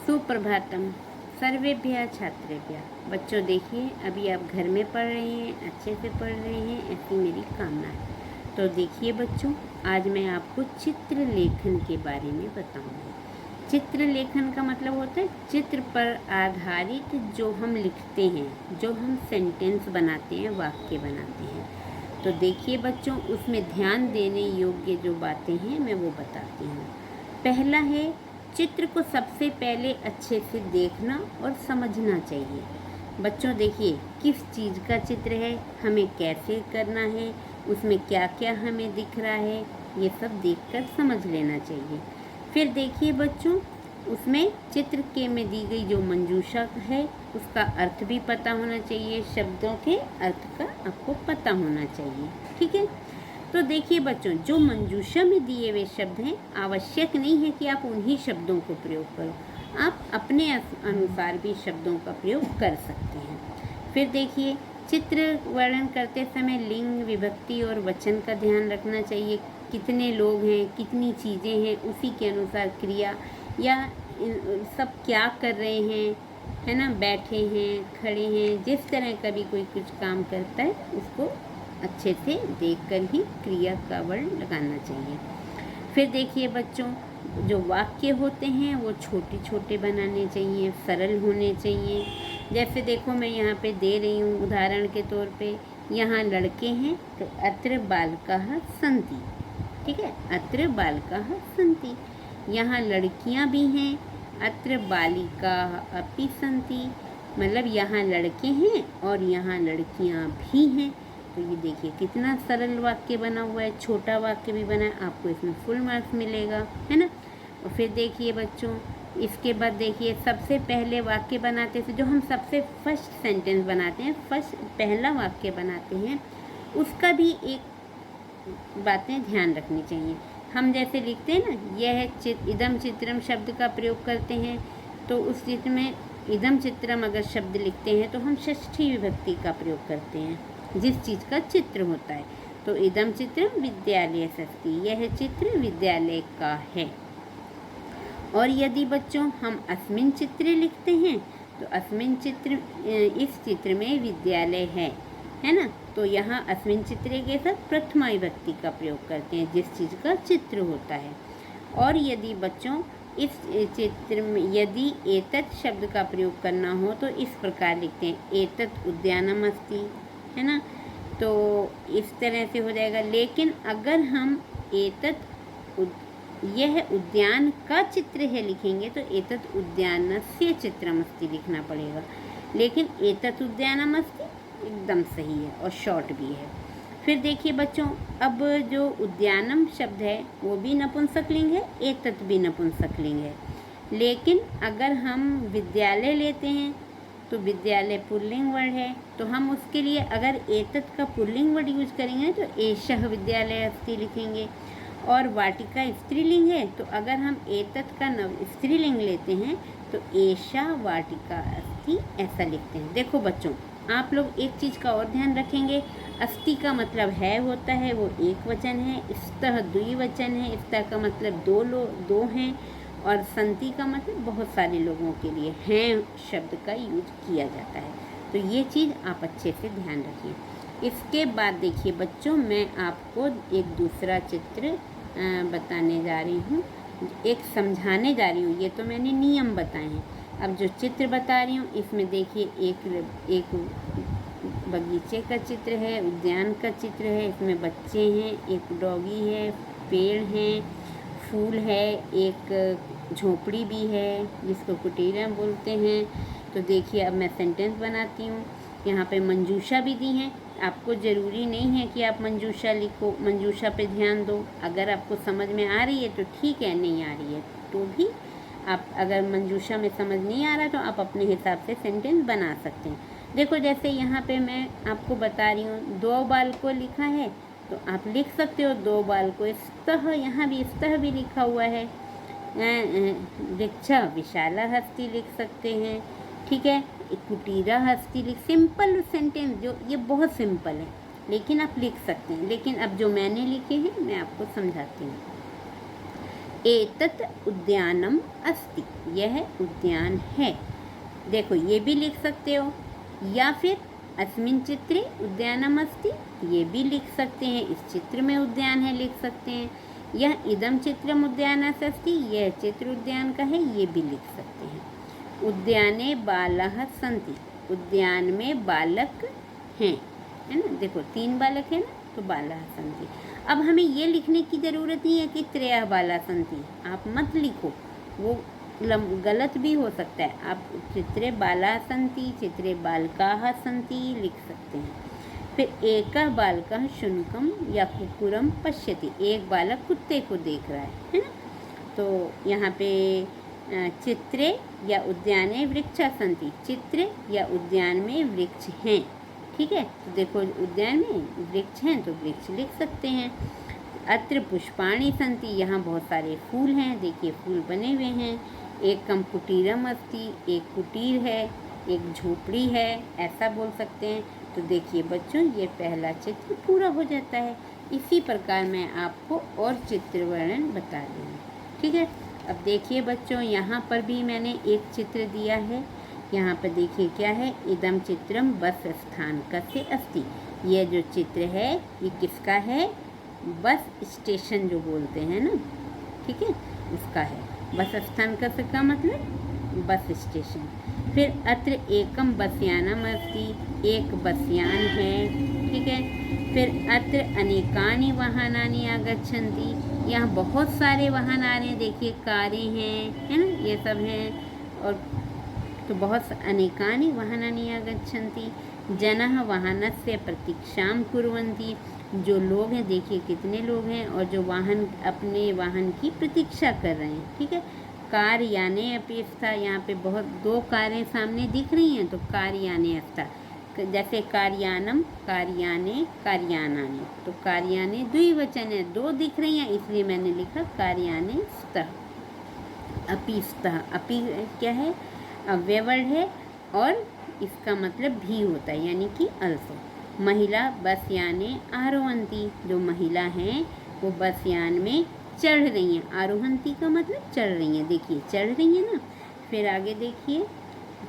सुप्रभातम सर्वेभ्यः छात्रेभ्यः। बच्चों देखिए, अभी आप घर में पढ़ रहे हैं, अच्छे से पढ़ रहे हैं, ऐसी मेरी कामना है। तो देखिए बच्चों, आज मैं आपको चित्र लेखन के बारे में बताऊंगी। चित्र लेखन का मतलब होता है चित्र पर आधारित जो हम लिखते हैं, जो हम सेंटेंस बनाते हैं, वाक्य बनाते हैं। तो देखिए बच्चों, उसमें ध्यान देने योग्य जो बातें हैं मैं वो बताती हूँ। पहला है, चित्र को सबसे पहले अच्छे से देखना और समझना चाहिए। बच्चों देखिए, किस चीज़ का चित्र है, हमें कैसे करना है, उसमें क्या क्या हमें दिख रहा है, ये सब देखकर समझ लेना चाहिए। फिर देखिए बच्चों, उसमें चित्र के में दी गई जो मंजूषा है उसका अर्थ भी पता होना चाहिए, शब्दों के अर्थ का आपको पता होना चाहिए। ठीक है। तो देखिए बच्चों, जो मंजूषा में दिए हुए शब्द हैं, आवश्यक नहीं है कि आप उन्हीं शब्दों को प्रयोग करो, आप अपने अनुसार भी शब्दों का प्रयोग कर सकते हैं। फिर देखिए, चित्र वर्णन करते समय लिंग, विभक्ति और वचन का ध्यान रखना चाहिए। कितने लोग हैं, कितनी चीज़ें हैं, उसी के अनुसार क्रिया या सब क्या कर रहे हैं, है ना, बैठे हैं, खड़े हैं, जिस तरह का भी कोई कुछ काम करता है उसको अच्छे से देखकर ही क्रिया का वर्ण लगाना चाहिए। फिर देखिए बच्चों, जो वाक्य होते हैं वो छोटे छोटे बनाने चाहिए, सरल होने चाहिए। जैसे देखो, मैं यहाँ पे दे रही हूँ उदाहरण के तौर पे, यहाँ लड़के हैं तो अत्र बालकाः सन्ति। ठीक है, अत्र बालकाः सन्ति। यहाँ लड़कियाँ भी हैं, अत्र बालिकाः अपि सन्ति, मतलब यहाँ लड़के हैं और यहाँ लड़कियाँ भी हैं। तो ये देखिए कितना सरल वाक्य बना हुआ है, छोटा वाक्य भी बना है, आपको इसमें फुल मार्क्स मिलेगा, है ना। और फिर देखिए बच्चों, इसके बाद देखिए, सबसे पहले वाक्य बनाते थे, जो हम सबसे फर्स्ट सेंटेंस बनाते हैं, फर्स्ट पहला वाक्य बनाते हैं, उसका भी एक बातें ध्यान रखनी चाहिए। हम जैसे लिखते हैं ना, यह इदम चित्रम शब्द का प्रयोग करते हैं, तो उस चित्र में इदम चित्रम अगर शब्द लिखते हैं तो हम षष्ठी विभक्ति का प्रयोग करते हैं, जिस चीज़ का चित्र होता है। तो इदम चित्रम विद्यालयस्ति, यह चित्र विद्यालय का है। और यदि बच्चों हम अस्मिन् चित्रे लिखते हैं तो अस्मिन् चित्र, इस चित्र में विद्यालय है ना। तो यहाँ अस्मिन् चित्रे के साथ प्रथमा विभक्ति का प्रयोग करते हैं, जिस चीज़ का चित्र होता है। और यदि बच्चों इस चित्र में यदि एतत् शब्द का प्रयोग करना हो तो इस प्रकार लिखते हैं, एतत् उद्यानम अस्ति, है ना। तो इस तरह से हो जाएगा। लेकिन अगर हम यह उद्यान का चित्र है लिखेंगे तो एतत् उद्यानस्य चित्रमस्ति लिखना पड़ेगा। लेकिन एतत् उद्यानम अस्ति एकदम सही है और शॉर्ट भी है। फिर देखिए बच्चों, अब जो उद्यानम शब्द है वो भी नपुंसकलिंग है, एतत् भी नपुंसकलिंग है। लेकिन अगर हम विद्यालय लेते हैं तो विद्यालय पुल्लिंग वर्ड है, तो हम उसके लिए अगर एतत् का पुल्लिंग वर्ड यूज करेंगे तो एषः विद्यालय अस्ति लिखेंगे। और वाटिका स्त्रीलिंग है, तो अगर हम एतत् का स्त्रीलिंग लेते हैं तो एषा वाटिका अस्ति ऐसा लिखते हैं। देखो बच्चों, आप लोग एक चीज़ का और ध्यान रखेंगे, अस्ति का मतलब है होता है, वो एक वचन है, स्तः द्विवचन है, स्तः का मतलब दो हैं, और संति का मतलब बहुत सारे लोगों के लिए हैं शब्द का यूज किया जाता है। तो ये चीज़ आप अच्छे से ध्यान रखिए। इसके बाद देखिए बच्चों, मैं आपको एक दूसरा चित्र बताने जा रही हूँ, एक समझाने जा रही हूँ। ये तो मैंने नियम बताए हैं, अब जो चित्र बता रही हूँ इसमें देखिए एक बगीचे का चित्र है, उद्यान का चित्र है, इसमें बच्चे हैं, एक डॉगी है, पेड़ हैं, फूल है, एक झोपड़ी भी है जिसको कुटीरा बोलते हैं। तो देखिए, अब मैं सेंटेंस बनाती हूँ। यहाँ पे मंजूषा भी दी है, आपको ज़रूरी नहीं है कि आप मंजूषा लिखो, मंजूषा पे ध्यान दो। अगर आपको समझ में आ रही है तो ठीक है, नहीं आ रही है तो भी आप, अगर मंजूषा में समझ नहीं आ रहा तो आप अपने हिसाब से सेंटेंस बना सकते हैं। देखो, जैसे यहाँ पे मैं आपको बता रही हूँ, 2 बालकों लिखा है, तो आप लिख सकते हो 2 बालकों। स्तः, यहाँ भी स्तः भी लिखा हुआ है, वृक्षा विशाला हस्ती लिख सकते हैं। ठीक है, कुटीरा हस्ती लिख, सिंपल सेंटेंस जो ये बहुत सिंपल है, लेकिन आप लिख सकते हैं। लेकिन अब जो मैंने लिखे हैं मैं आपको समझाती हूँ। एतत् उद्यानम अस्ति, यह उद्यान है। देखो ये भी लिख सकते हो, या फिर अस्मिन् चित्रे उद्यानम अस्ति, ये भी लिख सकते हैं, इस चित्र में उद्यान है लिख सकते हैं। यह इदं चित्रम उद्यानस्य अस्ति, यह चित्र उद्यान का है, ये भी लिख सकते हैं। उद्याने बालाः सन्ति, उद्यान में बालक हैं, है ना। देखो 3 बालक हैं ना, तो बालाः सन्ति। अब हमें ये लिखने की ज़रूरत नहीं है कि त्रयः बालाः सन्ति, आप मत लिखो, वो गलत भी हो सकता है। आप चित्रे बालाः सन्ति, चित्रे बालकाः सन्ति लिख सकते हैं। फिर एकः बालकः शुनकं या कुक्कुरं पश्यति, एक बालक कुत्ते को देख रहा है ना। तो यहाँ पे चित्रे या उद्याने वृक्षाः सन्ति, चित्र या उद्यान में वृक्ष हैं, ठीक है। तो देखो उद्यान में वृक्ष हैं तो वृक्ष लिख सकते हैं। अत्र पुष्पाणि सन्ति, यहाँ बहुत सारे फूल हैं, देखिए फूल बने हुए हैं। एकम कुटीरम अस्ति, एक कुटीर है, एक झोपड़ी है, ऐसा बोल सकते हैं। तो देखिए बच्चों ये पहला चित्र पूरा हो जाता है। इसी प्रकार मैं आपको और चित्र वर्णन बता दूँगी, ठीक है। अब देखिए बच्चों यहाँ पर भी मैंने एक चित्र दिया है। यहाँ पर देखिए क्या है, इदम चित्रम बस स्थानकस्य अस्ति, यह जो चित्र है ये किसका है, बस स्टेशन जो बोलते हैं ना, ठीक है, उसका है। बस स्थानकस्य का मतलब बस स्टेशन। फिर अत्र एकम बसयानम अस्ति, एक बसयान है, ठीक है। फिर अत्र अनेकानि वाहनानि आगच्छन्ति, यहाँ बहुत सारे वाहन आ रहे हैं, देखिए कारें हैं, है ना, ये सब हैं। और तो बहुत अनेकानि वाहनानि आगच्छन्ति, जनः वाहनस्य प्रतीक्षां कुर्वन्ति, जो लोग हैं देखिए कितने लोग हैं, और जो वाहन अपने वाहन की प्रतीक्षा कर रहे हैं, ठीक है। कार याने अपि स्था, यहाँ पे बहुत 2 कारें सामने दिख रही हैं, तो कार याने स्था, जैसे कार्यानम, कार्याने, कार्यानानि, तो कार्याने द्विवचन है, 2 दिख रही हैं, इसलिए मैंने लिखा कार्याने स्तः। अपि स्तः, अपि क्या है, अव्यय है, और इसका मतलब भी होता है, यानी कि अल्सो। महिला बस याने आरोहंती, जो महिला हैं वो बस यान में चढ़ रही हैं, आरोहंती का मतलब चढ़ रही हैं, देखिए चढ़ रही हैं ना। फिर आगे देखिए,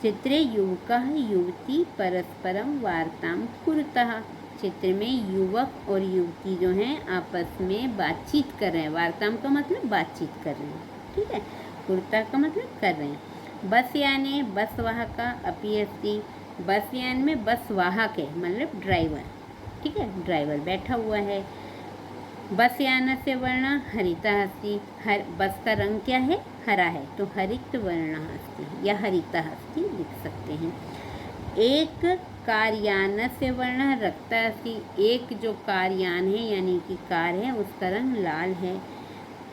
चित्रे युवकः युवती परस्परम वार्तां कुरुतः, चित्र में युवक और युवती जो हैं आपस में बातचीत कर रहे हैं, वार्ताम का मतलब बातचीत कर रहे हैं, ठीक है। कुरुतः का मतलब कर रहे हैं। बस याने बस वाहका अपि अस्ति, बस यान में बस वाहक है मतलब ड्राइवर, ठीक है, ड्राइवर बैठा हुआ है। बस यानस्य वर्णः हरितः अस्ति, बस का रंग क्या है, हरा है, तो हरित वर्णः अस्ति या हरितः अस्ति लिख सकते हैं। एक कार्यानस्य वर्णः रक्तः अस्ति, एक जो कार्यान है यानी कि कार है उसका रंग लाल है।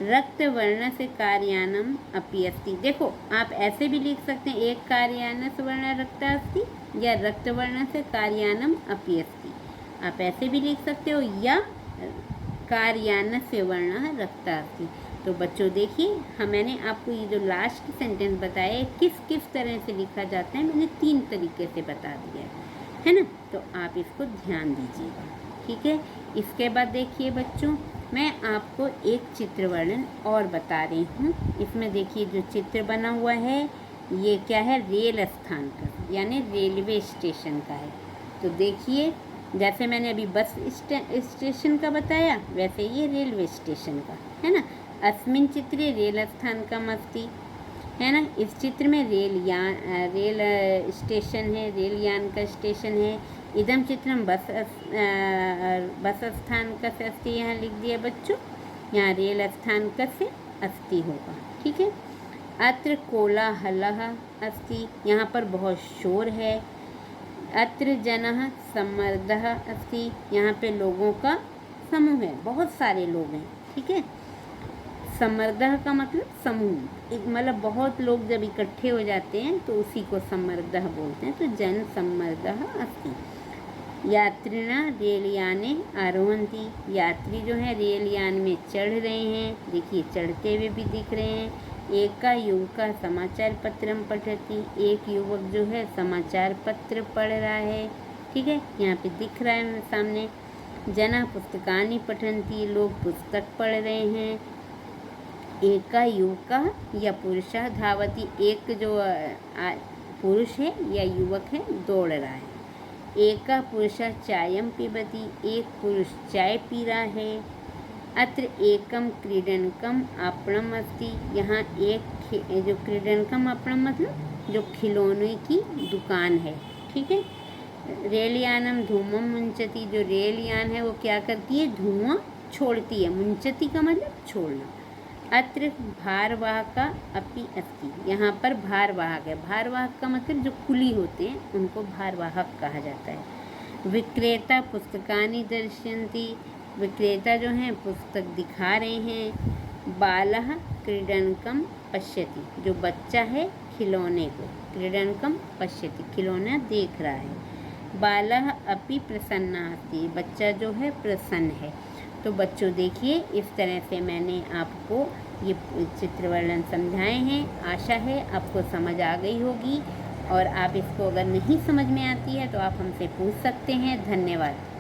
रक्त वर्ण से कार्यानम अपि अस्ति, देखो आप ऐसे भी लिख सकते हैं, एक कार्यानस्य वर्ण रक्तः अस्ति या रक्त वर्ण से कार्यानम अपि अस्ति, आप ऐसे भी लिख सकते हो, या कार्यानस्य वर्ण रक्तः अस्ति। तो बच्चों देखिए मैंने आपको ये जो लास्ट सेंटेंस बताया है किस किस तरह से लिखा जाता है, मैंने 3 तरीके से बता दिया है ना, तो आप इसको ध्यान दीजिएगा, ठीक है। इसके बाद देखिए बच्चों मैं आपको एक चित्र वर्णन और बता रही हूँ। इसमें देखिए जो चित्र बना हुआ है ये क्या है, रेल स्थान का यानी रेलवे स्टेशन का है। तो देखिए जैसे मैंने अभी बस स्टेशन का बताया वैसे ये रेलवे स्टेशन का है ना। अस्मिन् चित्रे रेल स्थानकम् अस्ति, है ना। इस चित्र में रेल स्टेशन है, रेल यान का स्टेशन है। इदम चित्रम बस स्थानकस्य अस्ति, यहाँ लिख दिया बच्चों, यहाँ रेल स्थानकस्य अस्ति होगा, ठीक है। अत्र कोलाहलः अस्ति, यहाँ पर बहुत शोर है। अत्र जनः सम्मर्दः अस्ति, यहाँ पे लोगों का समूह है, बहुत सारे लोग हैं, ठीक है। सम्मर्दः का मतलब समूह, एक मतलब बहुत लोग जब इकट्ठे हो जाते हैं तो उसी को सम्मर्दः बोलते हैं। तो जन सम्मर्दः अस्ति। यात्रिणा रेलयाने आरोहन्ति, यात्री जो है रेलयान में चढ़ रहे हैं, देखिए चढ़ते हुए भी दिख रहे हैं। एका युवका समाचार पत्रम पठति, एक युवक जो है समाचार पत्र पढ़ रहा है, ठीक है, यहाँ पे दिख रहा है सामने। जना पुस्तकानि पठन्ति, लोग पुस्तक पढ़ रहे हैं। एका युवकः या पुरुषः धावति, एक जो पुरुष है या युवक है दौड़ रहा है। एका पुरुषः चायं पिबति, एक पुरुष चाय पी रहा है। अत्र एकम क्रीडनकम आपणम अस्ति, यहाँ एक जो क्रीडनकम आपणम मतलब जो खिलौने की दुकान है, ठीक है। रेलयानम धूमम मुंचति, जो रेल यान है वो क्या करती है, धुआं छोड़ती है। मुंचति का मतलब छोड़ना। अत्र भारवाहका अपि अस्ति, यहाँ पर भारवाहक है। भारवाहक का मतलब जो कुली होते हैं उनको भारवाहक कहा जाता है। विक्रेता पुस्तकानि दर्शयन्ति, विक्रेता जो हैं पुस्तक दिखा रहे हैं। बालः क्रीडनकम पश्यति, जो बच्चा है खिलौने को, क्रीडनकम पश्यति खिलौना देख रहा है। बालः अपि प्रसन्नास्ति, बच्चा जो है प्रसन्न है। तो बच्चों देखिए, इस तरह से मैंने आपको ये चित्र वर्णन समझाए हैं। आशा है आपको समझ आ गई होगी, और आप इसको अगर नहीं समझ में आती है तो आप हमसे पूछ सकते हैं। धन्यवाद।